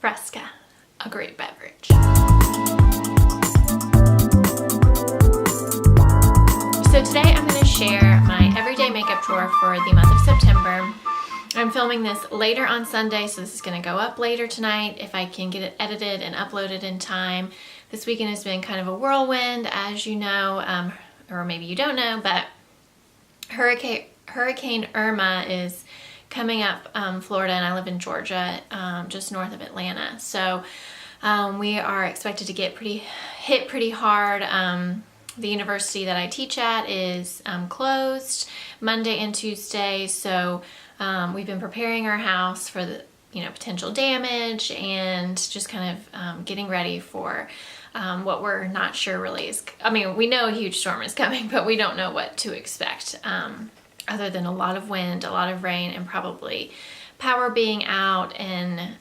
Fresca, a great beverage. So today I'm going to share my everyday makeup drawer for the month of September. I'm filming this later on Sunday, so this is going to go up later tonight if I can get it edited and uploaded in time. This weekend has been kind of a whirlwind, as you know, or maybe you don't know, but Hurricane Irma is coming up Florida, and I live in Georgia, just north of Atlanta. So we are expected to get hit pretty hard. The university that I teach at is closed Monday and Tuesday, so we've been preparing our house for the potential damage and just kind of getting ready for what we're not sure really is. I mean, we know a huge storm is coming, but we don't know what to expect other than a lot of wind, a lot of rain, and probably power being out. And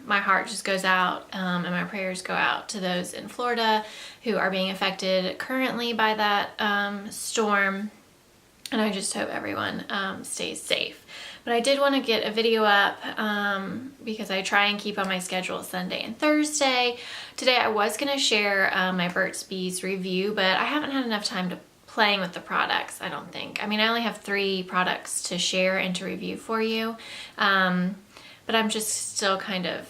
my heart just goes out and my prayers go out to those in Florida who are being affected currently by that storm. And I just hope everyone stays safe. But I did want to get a video up because I try and keep on my schedule Sunday and Thursday. Today I was going to share my Burt's Bees review, but I haven't had enough time to playing with the products, I don't think. I mean, I only have 3 products to share and to review for you. But I'm just still kind of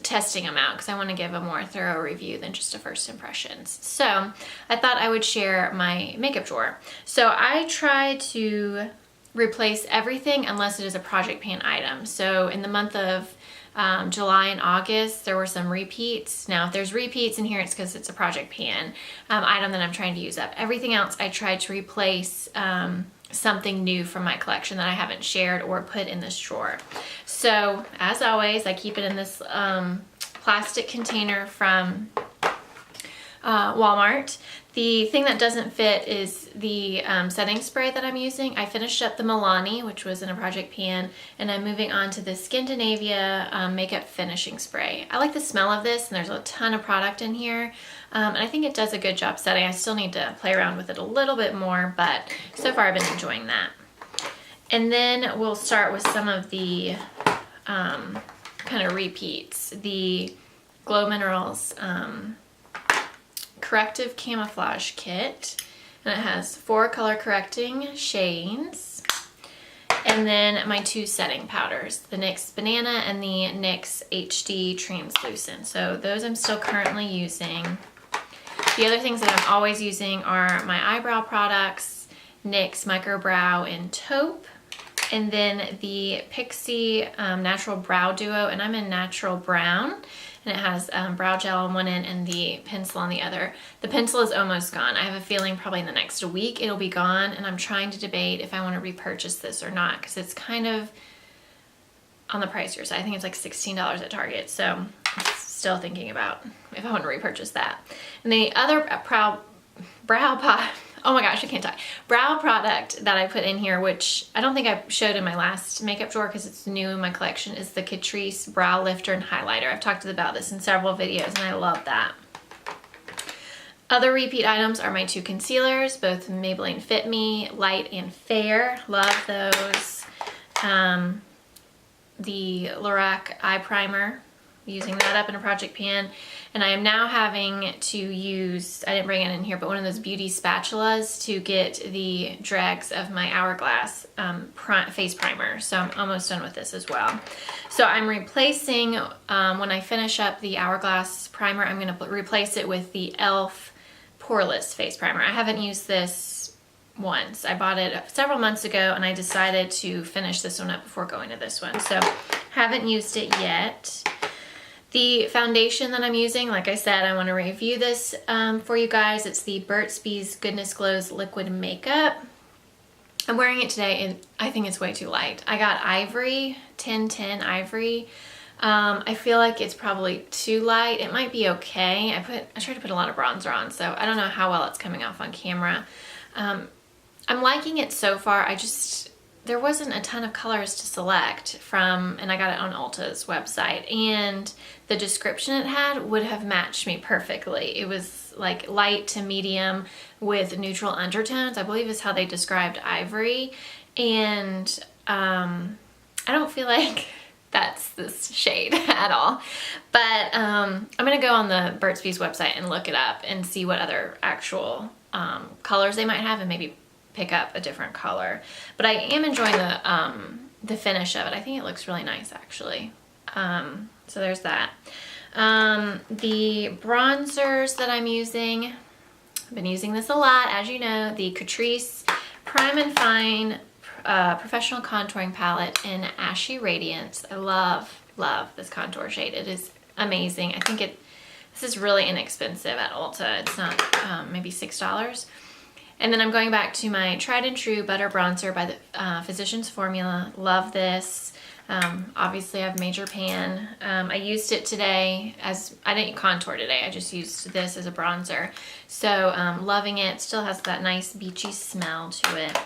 testing them out because I want to give a more thorough review than just a first impressions. So I thought I would share my makeup drawer. So I try to replace everything unless it is a project pan item. So in the month of July and August, there were some repeats. Now, if there's repeats in here, it's because it's a project pan item that I'm trying to use up. Everything else, I tried to replace something new from my collection that I haven't shared or put in this drawer. So, as always, I keep it in this plastic container from Walmart. The thing that doesn't fit is the setting spray that I'm using. I finished up the Milani, which was in a project pan, and I'm moving on to the Skindinavia makeup finishing spray. I like the smell of this, and there's a ton of product in here, and I think it does a good job setting. I still need to play around with it a little bit more, but so far I've been enjoying that. And then we'll start with some of the kind of repeats. The Glow Minerals Corrective Camouflage Kit, and it has 4 color correcting shades, and then my 2 setting powders, the NYX Banana and the NYX HD Translucent. So those I'm still currently using. The other things that I'm always using are my eyebrow products, NYX Micro Brow in Taupe, and then the Pixie Natural Brow Duo, and I'm in Natural Brown. And it has brow gel on one end and the pencil on the other. The pencil is almost gone. I have a feeling probably in the next week it'll be gone, and I'm trying to debate if I want to repurchase this or not because it's kind of on the pricier side. I think it's like $16 at Target, so I'm still thinking about if I want to repurchase that. And the other brow product that I put in here, which I don't think I showed in my last makeup drawer because it's new in my collection, is the Catrice Brow Lifter and Highlighter. I've talked about this in several videos, and I love that. Other repeat items are my 2 concealers, both Maybelline Fit Me Light and Fair. Love those. The Lorac Eye Primer, using that up in a project pan. And I am now having to use, I didn't bring it in here, but one of those beauty spatulas to get the dregs of my Hourglass face primer. So I'm almost done with this as well. So I'm replacing, when I finish up the Hourglass primer, I'm going to replace it with the e.l.f. Poreless face primer. I haven't used this once. I bought it several months ago, and I decided to finish this one up before going to this one. So haven't used it yet. The foundation that I'm using, like I said, I want to review this for you guys. It's the Burt's Bees Goodness Glows Liquid Makeup. I'm wearing it today, and I think it's way too light. I got Ivory, 1010 Ivory. I feel like it's probably too light. It might be okay. I tried to put a lot of bronzer on, so I don't know how well it's coming off on camera. I'm liking it so far. There wasn't a ton of colors to select from, and I got it on Ulta's website, and the description it had would have matched me perfectly. It was like light to medium with neutral undertones, I believe is how they described Ivory, and I don't feel like that's this shade at all. But I'm gonna go on the Burt's Bees website and look it up and see what other actual colors they might have and maybe pick up a different color. But I am enjoying the finish of it. I think it looks really nice actually. So there's that. The bronzers that I'm using, I've been using this a lot, as you know, the Catrice Prime and Fine Professional Contouring Palette in Ashy Radiance. I love this contour shade. It is amazing. I think this is really inexpensive at Ulta. It's not maybe $6. And then I'm going back to my tried and true Butter Bronzer by the Physicians Formula. Love this. Obviously I have Major Pan. I used it today as, I didn't contour today, I just used this as a bronzer. So loving it. Still has that nice beachy smell to it.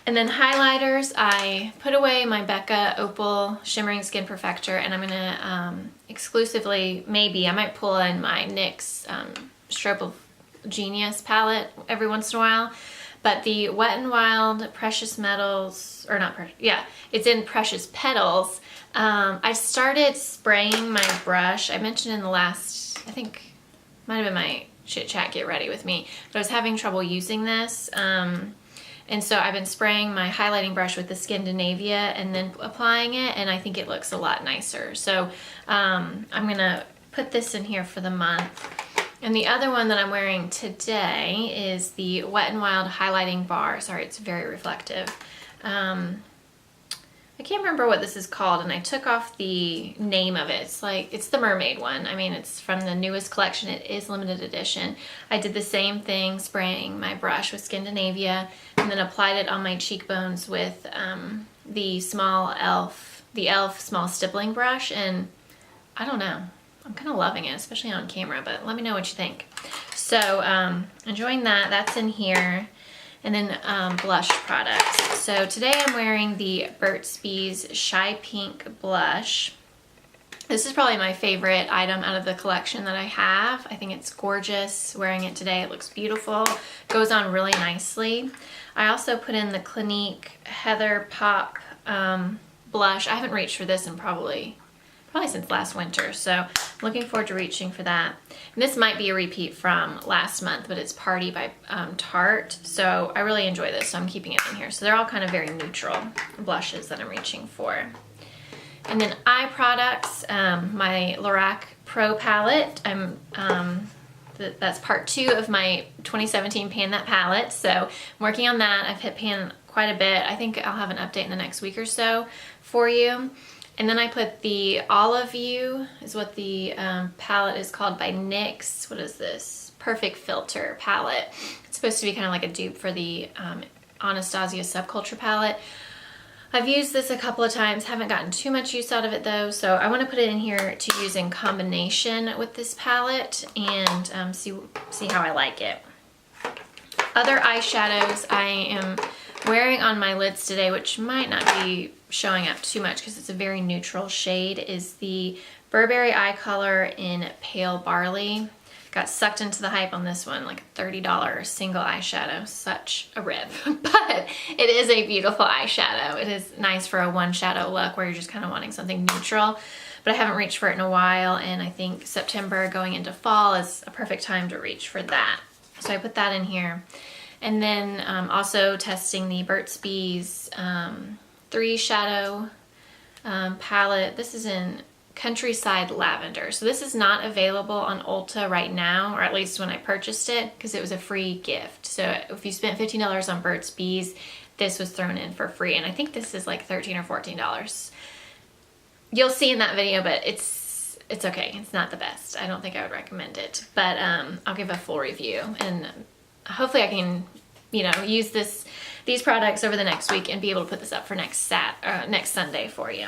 And then highlighters, I put away my Becca Opal Shimmering Skin Perfector, and I'm gonna exclusively, maybe, I might pull in my NYX Strobe of Genius palette every once in a while. But the Wet n Wild Precious Metals, or not Precious, yeah, it's in Precious Petals. I started spraying my brush. I mentioned in the last, I think, might have been my chit chat get ready with me, but I was having trouble using this. And so I've been spraying my highlighting brush with the Scandinavia and then applying it, and I think it looks a lot nicer. So I'm gonna put this in here for the month. And the other one that I'm wearing today is the Wet n Wild Highlighting Bar. Sorry, it's very reflective. I can't remember what this is called, and I took off the name of it. It's the mermaid one. I mean, it's from the newest collection. It is limited edition. I did the same thing, spraying my brush with Scandinavia, and then applied it on my cheekbones with the e.l.f. small stippling brush, and I don't know. I'm kind of loving it, especially on camera, but let me know what you think. So enjoying that. That's in here. And then blush products. So today I'm wearing the Burt's Bees Shy Pink Blush. This is probably my favorite item out of the collection that I have. I think it's gorgeous. Wearing it today, it looks beautiful. Goes on really nicely. I also put in the Clinique Heather Pop blush. I haven't reached for this in probably since last winter, so I'm looking forward to reaching for that. And this might be a repeat from last month, but it's Party by Tarte, so I really enjoy this, so I'm keeping it in here. So they're all kind of very neutral blushes that I'm reaching for. And then eye products, my Lorac Pro palette. That's part 2 of my 2017 Pan That palette, so I'm working on that. I've hit pan quite a bit. I think I'll have an update in the next week or so for you. And then I put the Olive You, is what the palette is called, by NYX. What is this? Perfect Filter palette. It's supposed to be kind of like a dupe for the Anastasia Subculture palette. I've used this a couple of times, haven't gotten too much use out of it though, so I want to put it in here to use in combination with this palette and see how I like it. Other eyeshadows I am wearing on my lids today, which might not be showing up too much because it's a very neutral shade, is the Burberry Eye Color in Pale Barley. Got sucked into the hype on this one, like a $30 single eyeshadow. Such a rip, but it is a beautiful eyeshadow. It is nice for a one shadow look where you're just kind of wanting something neutral, but I haven't reached for it in a while, and I think September going into fall is a perfect time to reach for that. So I put that in here. And then also testing the Burt's Bees 3 shadow palette. This is in Countryside Lavender. So this is not available on Ulta right now, or at least when I purchased it, because it was a free gift. So if you spent $15 on Burt's Bees, this was thrown in for free. And I think this is like $13 or $14. You'll see in that video, but it's okay. It's not the best. I don't think I would recommend it, but I'll give a full review, and hopefully I can, use these products over the next week and be able to put this up for next Sunday for you.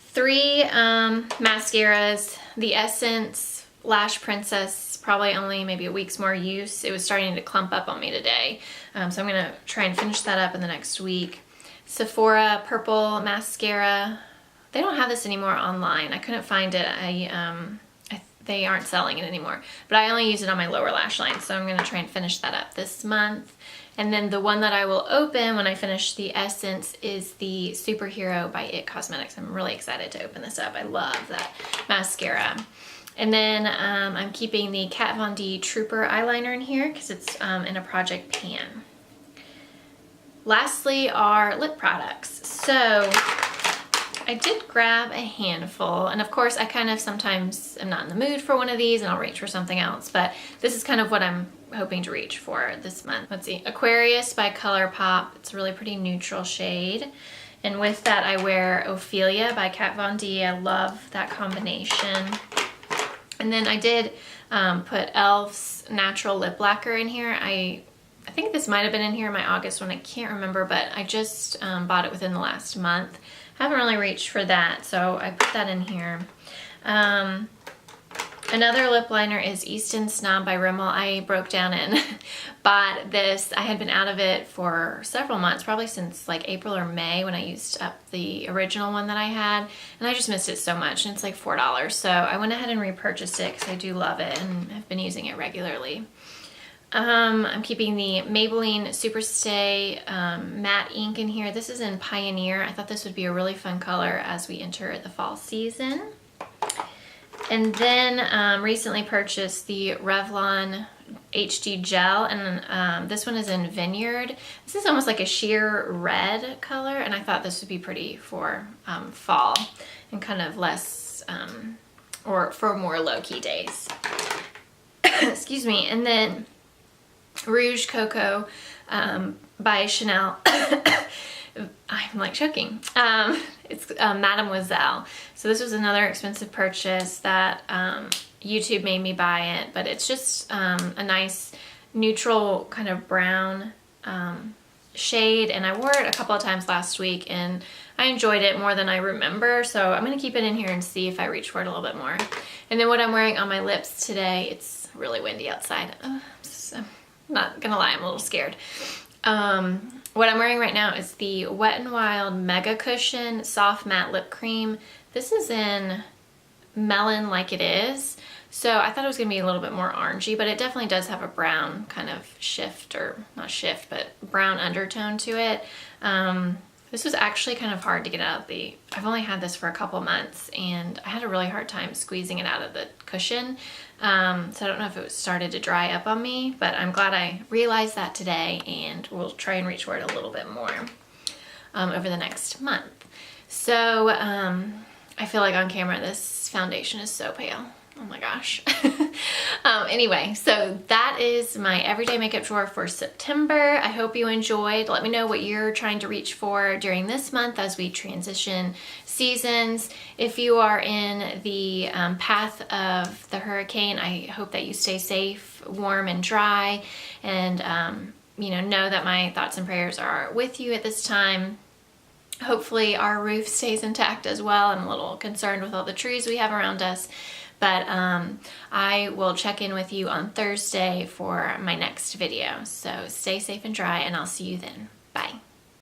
3 mascaras. The Essence Lash Princess, probably only maybe a week's more use. It was starting to clump up on me today, so I'm gonna try and finish that up in the next week. Sephora Purple Mascara. They don't have this anymore online. I couldn't find it. They aren't selling it anymore, but I only use it on my lower lash line, so I'm gonna try and finish that up this month. And then the one that I will open when I finish the essence is the Superhero by IT Cosmetics. I'm really excited to open this up. I love that mascara. And then I'm keeping the Kat Von D Trooper eyeliner in here because it's in a project pan. Lastly are lip products. So I did grab a handful, and of course I kind of sometimes am not in the mood for one of these and I'll reach for something else, but this is kind of what I'm hoping to reach for this month. Let's see, Aquarius by ColourPop. It's a really pretty neutral shade. And with that I wear Ophelia by Kat Von D. I love that combination. And then I did put e.l.f.'s natural lip lacquer in here. I think this might have been in here in my August one, I can't remember, but I just bought it within the last month. Haven't really reached for that, so I put that in here. Another lip liner is Easton Snob by Rimmel. I broke down and bought this. I had been out of it for several months, probably since like April or May when I used up the original one that I had, and I just missed it so much, and it's like $4. So I went ahead and repurchased it because I do love it and I've been using it regularly. I'm keeping the Maybelline Superstay matte ink in here. This is in Pioneer. I thought this would be a really fun color as we enter the fall season. And then recently purchased the Revlon HD Gel, and this one is in Vineyard. This is almost like a sheer red color, and I thought this would be pretty for fall and kind of less, or for more low-key days. Excuse me. And then Rouge Coco by Chanel. I'm like choking. It's Mademoiselle. So this was another expensive purchase that YouTube made me buy it, but it's just a nice neutral kind of brown shade, and I wore it a couple of times last week and I enjoyed it more than I remember, so I'm going to keep it in here and see if I reach for it a little bit more. And then what I'm wearing on my lips today, it's really windy outside. I'm not gonna lie, I'm a little scared. What I'm wearing right now is the Wet n Wild Mega Cushion Soft Matte Lip Cream. This is in Melon Like It Is, so I thought it was gonna be a little bit more orangey, but it definitely does have a brown kind of shift, or not shift, but brown undertone to it. This was actually kind of hard to get out of the, I've only had this for a couple months and I had a really hard time squeezing it out of the cushion. So I don't know if it started to dry up on me, but I'm glad I realized that today, and we'll try and reach for it a little bit more over the next month. So I feel like on camera this foundation is so pale. Oh my gosh. Anyway, so that is my everyday makeup drawer for September. I hope you enjoyed. Let me know what you're trying to reach for during this month as we transition seasons. If you are in the path of the hurricane, I hope that you stay safe, warm and dry, and you know that my thoughts and prayers are with you at this time. Hopefully our roof stays intact as well. I'm a little concerned with all the trees we have around us. But I will check in with you on Thursday for my next video. So stay safe and dry, and I'll see you then. Bye.